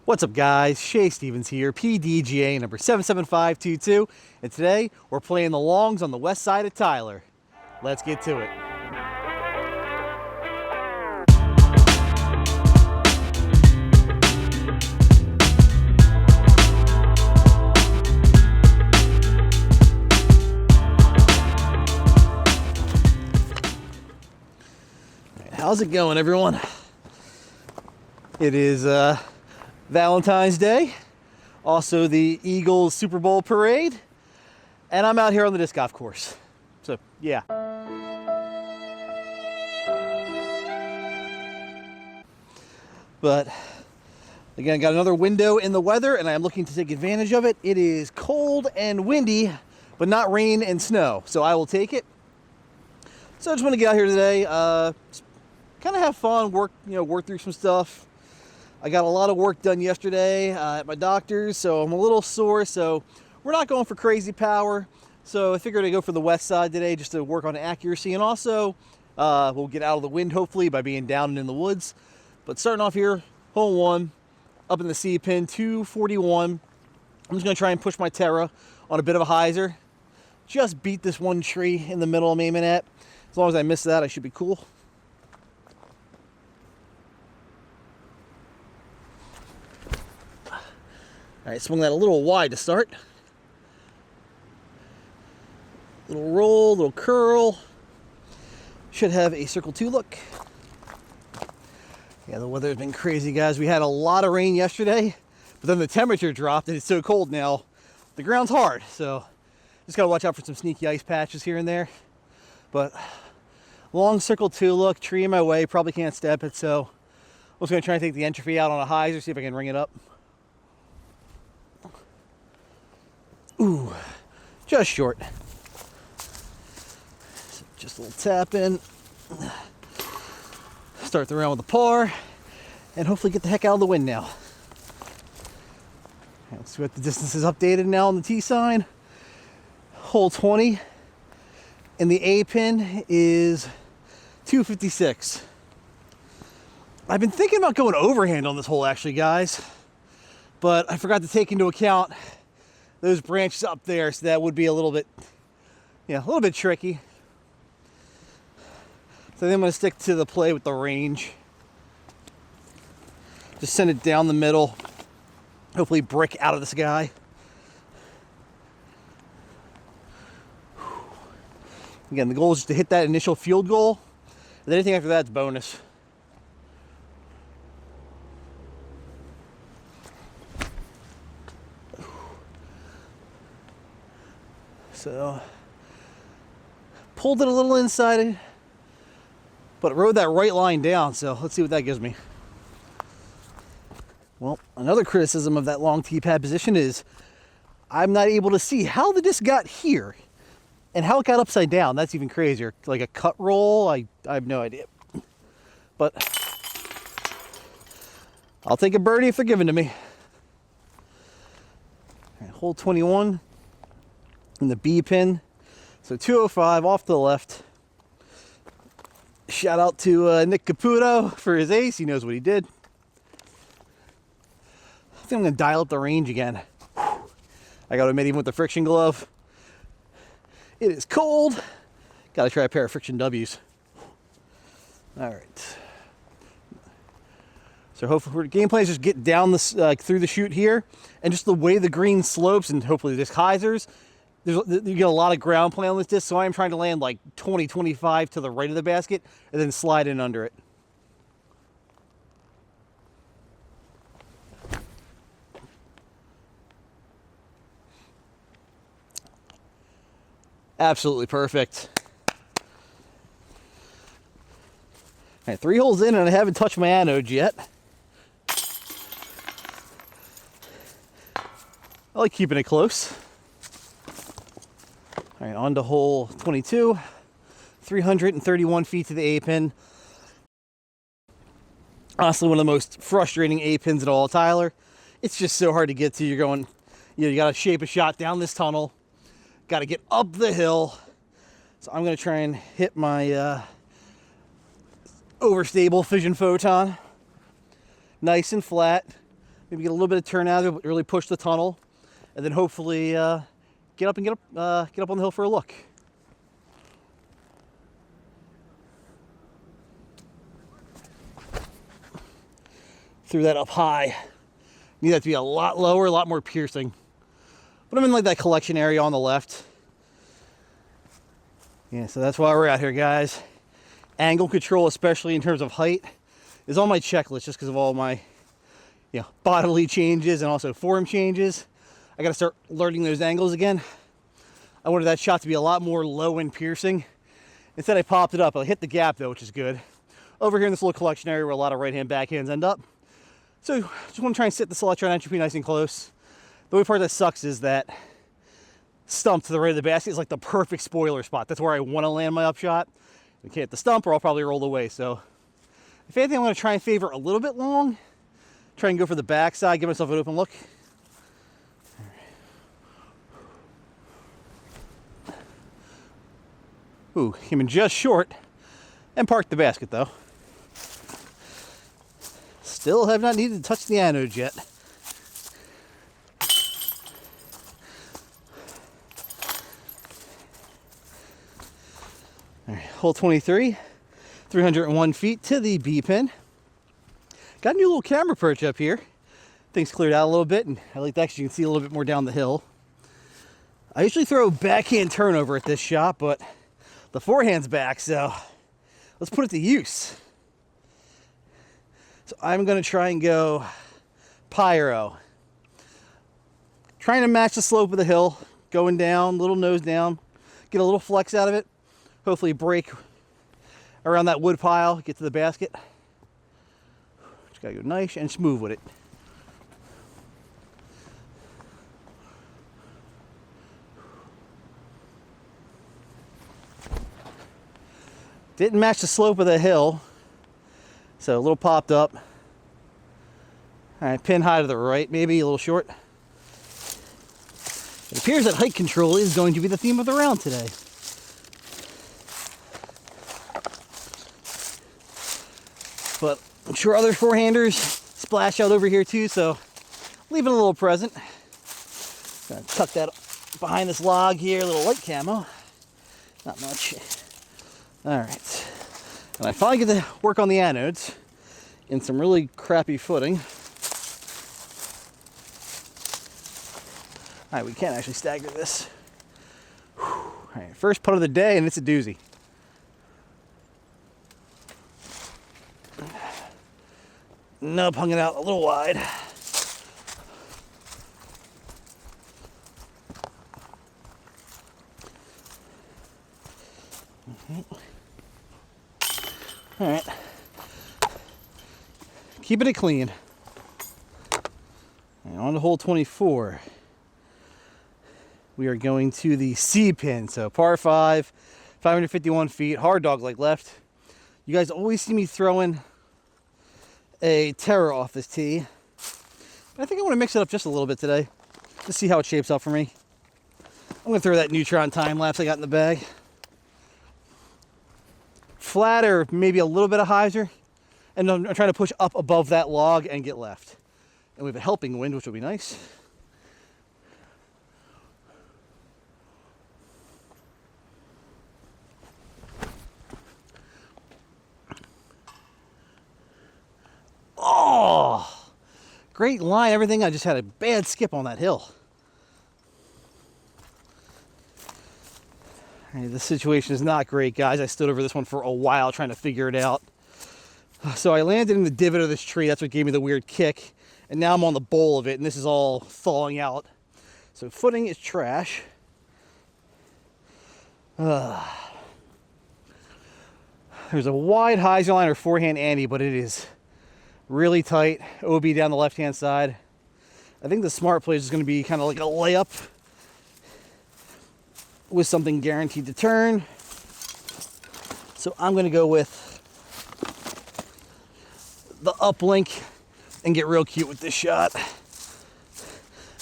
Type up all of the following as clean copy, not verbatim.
What's up guys, Shay Stevens here, PDGA number 77522, and today we're playing the longs on the west side of Tyler. Let's get to it. How's it going, everyone? It is Valentine's Day, also the Eagles Super Bowl parade, and I'm out here on the disc golf course. So, yeah. But again, got another window in the weather, and I'm looking to take advantage of it. It is cold and windy, but not rain and snow, so I will take it. So I just want to get out here today, kind of have fun, work through some stuff. I got a lot of work done yesterday at my doctor's, so I'm a little sore. So we're not going for crazy power. So I figured I'd go for the west side today just to work on accuracy, and also we'll get out of the wind hopefully by being down and in the woods. But starting off here, hole one, up in the C pin, 241. I'm just gonna try and push my Terra on a bit of a hyzer. Just beat this one tree in the middle I'm aiming at. As long as I miss that, I should be cool. All right, swing that a little wide to start. Little roll, little curl. Should have a circle 2 look. Yeah, the weather's been crazy, guys. We had a lot of rain yesterday, but then the temperature dropped and it's so cold now. The ground's hard, so just gotta watch out for some sneaky ice patches here and there. But long circle 2 look, tree in my way, probably can't step it, so I'm just gonna try and take the entropy out on a hyzer, see if I can ring it up. Ooh, just short. So just a little tap in. Start the round with a par, and hopefully get the heck out of the wind now. Let's see what the distance is updated now on the T sign. Hole 20, and the A pin is 256. I've been thinking about going overhand on this hole actually, guys, but I forgot to take into account those branches up there, so that would be a little bit tricky. So then I'm going to stick to the play with the range. Just send it down the middle. Hopefully brick out of the sky. Again, the goal is just to hit that initial field goal, and anything after that's bonus. So, pulled it a little inside, but rode that right line down, so let's see what that gives me. Well, another criticism of that long tee pad position is I'm not able to see how the disc got here and how it got upside down. That's even crazier. Like a cut roll, I have no idea. But I'll take a birdie if they're given to me. All right, hole 21. In the B pin, so 205 off to the left. Shout out to Nick Caputo for his ace. He knows what he did. I think I'm gonna dial up the range again. I gotta admit, even with the friction glove, it is cold. Gotta try a pair of friction W's. All right. So hopefully, the game plan is just get down this through the chute here, and just the way the green slopes, and hopefully this hyzers. You get a lot of ground play on this disc, so I'm trying to land like 20-25 to the right of the basket and then slide in under it. Absolutely perfect. All right, 3 holes in and I haven't touched my anodes yet. I like keeping it close. All right, on to hole 22, 331 feet to the A pin. Honestly, one of the most frustrating A pins in all of Tyler. It's just so hard to get to. You're going, you got to shape a shot down this tunnel, got to get up the hill. So I'm going to try and hit my overstable fission photon. Nice and flat. maybe get a little bit of turn out of it, really push the tunnel, and then hopefully get up on the hill for a look. Threw that up high. Need that to be a lot lower, a lot more piercing. But I'm in like that collection area on the left. Yeah, so that's why we're out here, guys. Angle control, especially in terms of height, is on my checklist just because of all my, bodily changes and also form changes. I got to start learning those angles again. I wanted that shot to be a lot more low and piercing. Instead, I popped it up. I hit the gap though, which is good. Over here in this little collection area where a lot of right-hand backhands end up. So just want to try and sit this electron entropy nice and close. The only part that sucks is that stump to the right of the basket is like the perfect spoiler spot. That's where I want to land my upshot. I can't hit the stump or I'll probably roll away. So if anything, I'm going to try and favor a little bit long. Try and go for the backside, give myself an open look. Ooh, came in just short and parked the basket though. Still have not needed to touch the anodes yet. All right, hole 23, 301 feet to the B pin. Got a new little camera perch up here. Things cleared out a little bit, and I like that because you can see a little bit more down the hill. I usually throw backhand turnover at this shot, but the forehand's back, so let's put it to use. So I'm going to try and go pyro. Trying to match the slope of the hill, going down, little nose down, get a little flex out of it. Hopefully break around that wood pile, get to the basket. Just gotta go nice and smooth with it. Didn't match the slope of the hill, so a little popped up. All right, pin high to the right, maybe a little short. It appears that height control is going to be the theme of the round today. But I'm sure other forehanders splash out over here too, so leaving a little present. Gonna tuck that behind this log here, a little light camo. Not much. All right. And I finally get to work on the anodes in some really crappy footing. All right, we can actually stagger this. Whew. All right, first putt of the day, and it's a doozy. Nope, hung it out a little wide. All right. Keeping it clean. And on to hole 24. We are going to the C pin. So par 5, 551 feet, hard dog leg left. You guys always see me throwing a terror off this tee. But I think I want to mix it up just a little bit today. Just see how it shapes up for me. I'm going to throw that Neutron time lapse I got in the bag. Flat or maybe a little bit of hyzer. And I'm trying to push up above that log and get left. And we have a helping wind, which will be nice. Oh, great line, everything. I just had a bad skip on that hill. Hey, this situation is not great, guys. I stood over this one for a while trying to figure it out. So I landed in the divot of this tree. That's what gave me the weird kick. And now I'm on the bowl of it, and this is all thawing out. So footing is trash. There's a wide hyzer line or forehand ante, but it is really tight. OB down the left-hand side. I think the smart play is going to be kind of like a layup with something guaranteed to turn. So I'm going to go with the uplink and get real cute with this shot.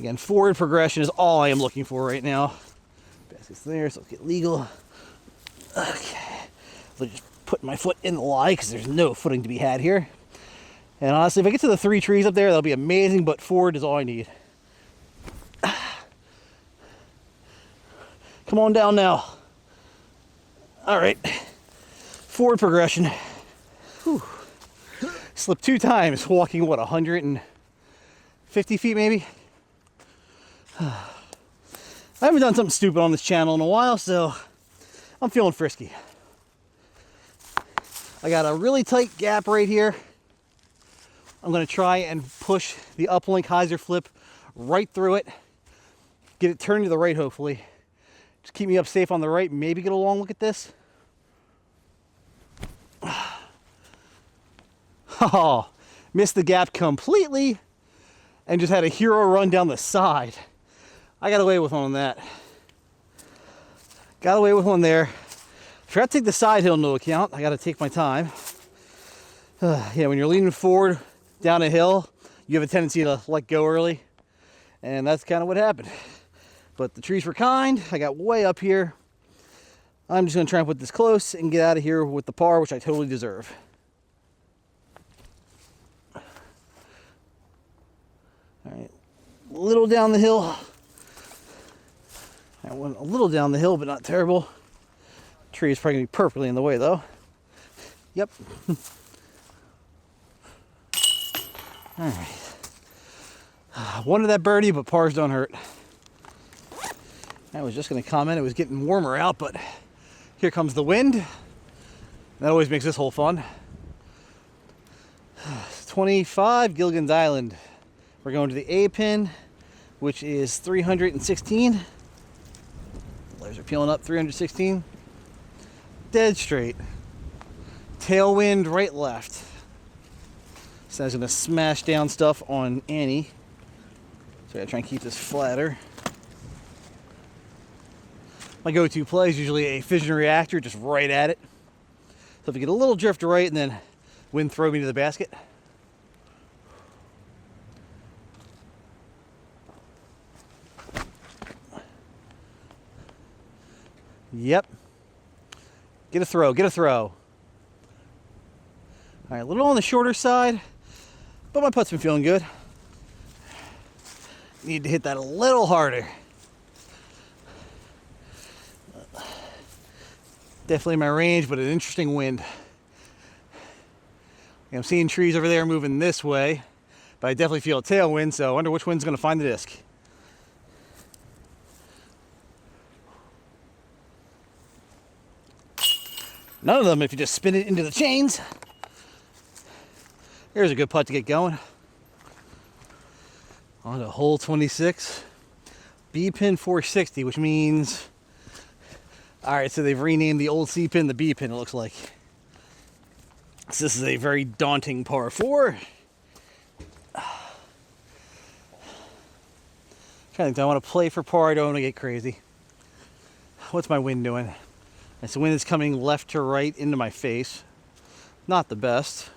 Again, forward progression is all I am looking for right now. Basket's there, so let's get legal. Okay. So just put my foot in the lie because there's no footing to be had here. And honestly, if I get to the 3 trees up there, that'll be amazing, but forward is all I need. Come on down now. All right, forward progression. Whew. Slipped 2 times, walking, what, 150 feet maybe? I haven't done something stupid on this channel in a while, so I'm feeling frisky. I got a really tight gap right here. I'm gonna try and push the uplink hyzer flip right through it. Get it turned to the right, hopefully. Just keep me up safe on the right, maybe get a long look at this. Oh, missed the gap completely and just had a hero run down the side. I got away with one on that. Got away with one there. Forgot to take the side hill into account. I got to take my time. Yeah, when you're leaning forward down a hill, you have a tendency to let go early. And that's kind of what happened. But the trees were kind. I got way up here. I'm just going to try and put this close and get out of here with the par, which I totally deserve. All right, a little down the hill. I went a little down the hill, but not terrible. Tree is probably going to be perfectly in the way, though. Yep. All right. Wanted that birdie, but pars don't hurt. I was just going to comment it was getting warmer out, but here comes the wind. That always makes this hole fun. 25, Gilligan's Island. We're going to the A pin, which is 316. Layers are peeling up, 316. Dead straight. Tailwind, right, left. So I was going to smash down stuff on Annie. So I gotta try and keep this flatter. My go-to play is usually a fission reactor, just right at it. So if you get a little drift right and then wind throw me to the basket. Yep. Get a throw, get a throw. All right, a little on the shorter side, but my putt's been feeling good. Need to hit that a little harder. Definitely my range, but an interesting wind. I'm seeing trees over there moving this way, but I definitely feel a tailwind, so I wonder which wind's gonna find the disc. None of them if you just spin it into the chains. Here's a good putt to get going. On to hole 26. B pin 460, which means... Alright, so they've renamed the old C pin the B pin, it looks like. So this is a very daunting par 4. Trying to think, do I want to play for par? I don't want to get crazy. What's my wind doing? And so wind is coming left to right into my face. Not the best.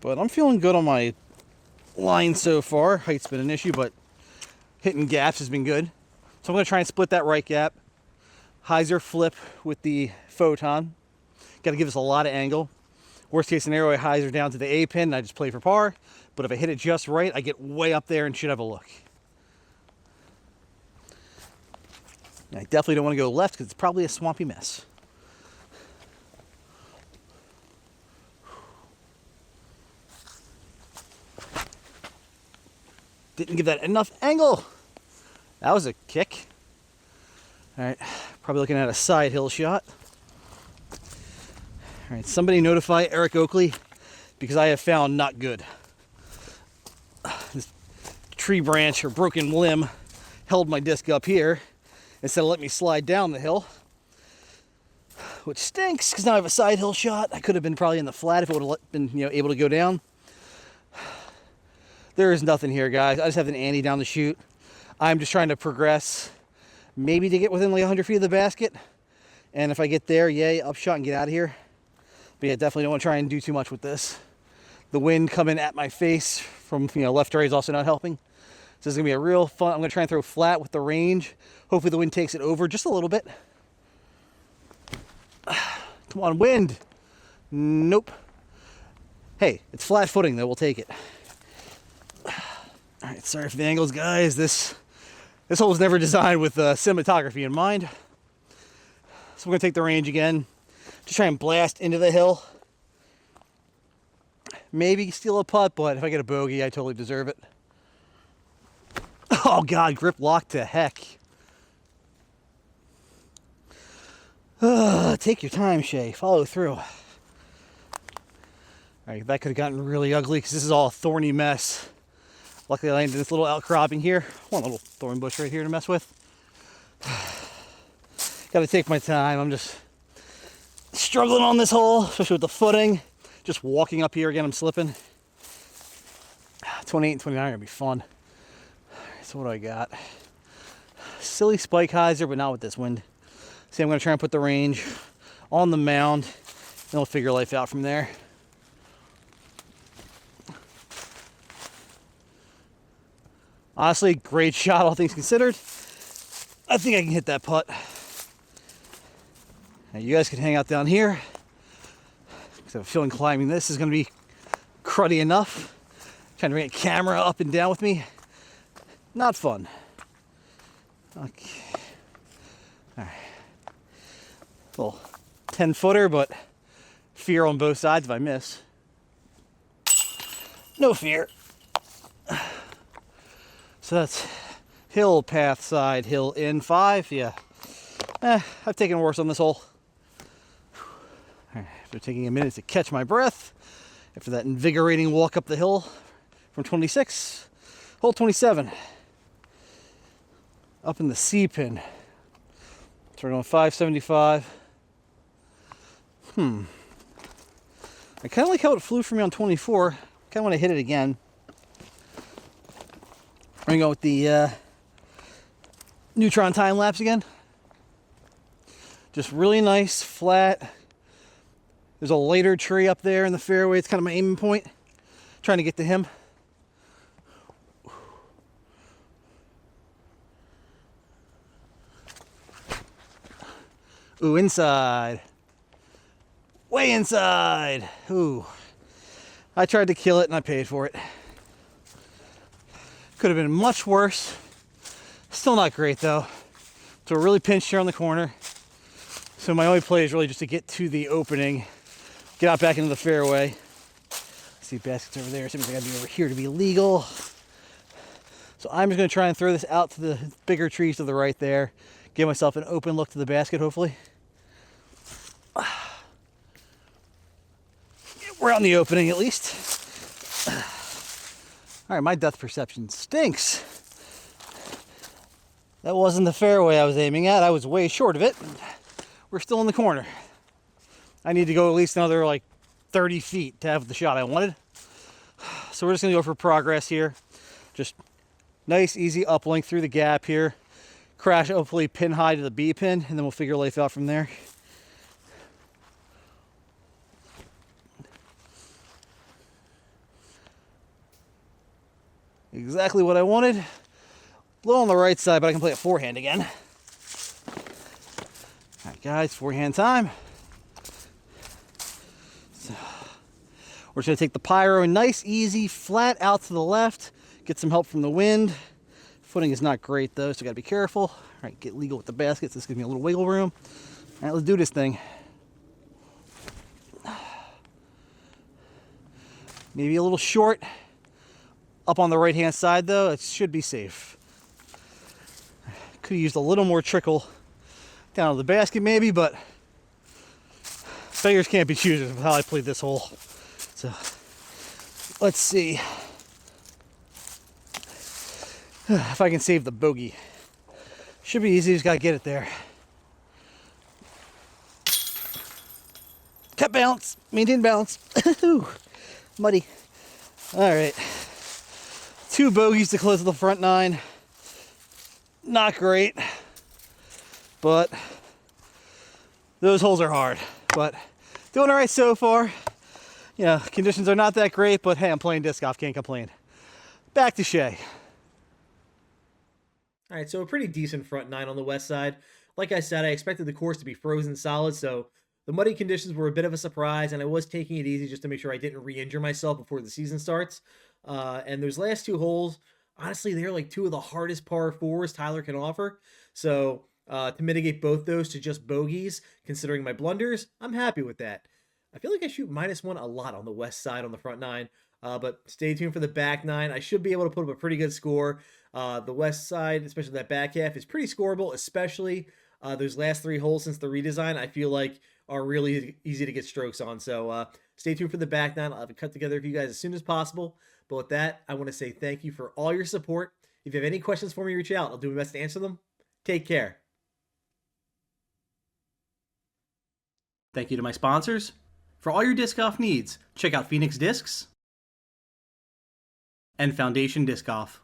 But I'm feeling good on my line so far. Height's been an issue, but hitting gaps has been good. So I'm going to try and split that right gap. Hyzer flip with the photon. Got to give us a lot of angle. Worst case scenario, I hyzer down to the A pin and I just play for par. But if I hit it just right, I get way up there and should have a look. I definitely don't want to go left because it's probably a swampy mess. Didn't give that enough angle. That was a kick. All right, probably looking at a side hill shot. All right, somebody notify Eric Oakley because I have found not good. This tree branch or broken limb held my disc up here instead of letting me slide down the hill, which stinks because now I have a side hill shot. I could have been probably in the flat if it would have been, able to go down. There is nothing here, guys. I just have an Annie down the chute. I'm just trying to progress, maybe to get within like 100 feet of the basket. And if I get there, yay, upshot and get out of here. But yeah, definitely don't want to try and do too much with this. The wind coming at my face from left to right is also not helping. So this is gonna be a real fun. I'm gonna try and throw flat with the range. Hopefully the wind takes it over just a little bit. Come on, wind. Nope. Hey, it's flat footing though, we'll take it. All right, sorry for the angles, guys. This hole was never designed with cinematography in mind. So we're gonna take the range again. Just try and blast into the hill. Maybe steal a putt, but if I get a bogey, I totally deserve it. Oh God, grip lock to heck. Take your time, Shay. Follow through. All right, that could have gotten really ugly because this is all a thorny mess. Luckily, I landed in this little outcropping here. One little thorn bush right here to mess with. Got to take my time. I'm just struggling on this hole, especially with the footing. Just walking up here again, I'm slipping. 28 and 29 are gonna be fun. So what do I got? Silly spike hyzer, but not with this wind. See, I'm gonna try and put the range on the mound, and we'll figure life out from there. Honestly, great shot, all things considered. I think I can hit that putt. Now, you guys can hang out down here. I have a feeling climbing this is going to be cruddy enough. Trying to bring a camera up and down with me. Not fun. Okay. All right. Little 10-footer, but fear on both sides if I miss. No fear. So that's hill, path, side, hill, in 5. Yeah. I've taken worse on this hole. After taking a minute to catch my breath, after that invigorating walk up the hill from 26, hole 27. Up in the C pin. Turn on 575. I kind of like how it flew for me on 24. Kind of want to hit it again. We're going to go with the neutron time lapse again. Just really nice, flat. There's a later tree up there in the fairway. It's kind of my aiming point. Trying to get to him. Ooh, inside. Way inside. Ooh. I tried to kill it and I paid for it. Could have been much worse. Still not great though. So we're really pinched here on the corner. So my only play is really just to get to the opening, get out back into the fairway. See baskets over there. Seems like I gotta be over here to be legal. So I'm just gonna try and throw this out to the bigger trees to the right there. Give myself an open look to the basket, hopefully. We're out in the opening at least. All right, my depth perception stinks. That wasn't the fairway I was aiming at. I was way short of it. We're still in the corner. I need to go at least another like 30 feet to have the shot I wanted. So we're just gonna go for progress here. Just nice, easy uplink through the gap here. Crash hopefully pin high to the B pin, and then we'll figure life out from there. Exactly what I wanted. Low on the right side, but I can play a forehand again. All right, guys, forehand time. So we're just gonna take the pyro, nice, easy, flat out to the left. Get some help from the wind. Footing is not great though, so gotta be careful. All right, get legal with the baskets. This gives me a little wiggle room. All right, let's do this thing. Maybe a little short. Up on the right-hand side though, it should be safe. Could have used a little more trickle down to the basket maybe, but beggars can't be choosers with how I played this hole. So let's see if I can save the bogey. Should be easy, just gotta get it there. Cut balance, maintain balance. Muddy. All right. 2 bogeys to close the front 9. Not great, but those holes are hard. But doing all right so far. You know, conditions are not that great, but hey, I'm playing disc golf, can't complain. Back to Shay. All right, so a pretty decent front 9 on the west side. Like I said, I expected the course to be frozen solid, so The muddy conditions were a bit of a surprise, and I was taking it easy just to make sure I didn't re-injure myself before the season starts. And those last two holes, honestly, they're like two of the hardest par fours Tyler can offer. So to mitigate both those to just bogeys, considering my blunders, I'm happy with that. I feel like I shoot -1 a lot on the west side on the front nine. But stay tuned for the back nine. I should be able to put up a pretty good score. The west side, especially that back half, is pretty scoreable, especially those last three holes since the redesign. I feel like are really easy to get strokes on. So stay tuned for the back nine. I'll have it cut together for you guys as soon as possible. But with that, I want to say thank you for all your support. If you have any questions for me, reach out. I'll do my best to answer them. Take care. Thank you to my sponsors. For all your disc golf needs, check out Phoenix Discs and Foundation Disc Golf.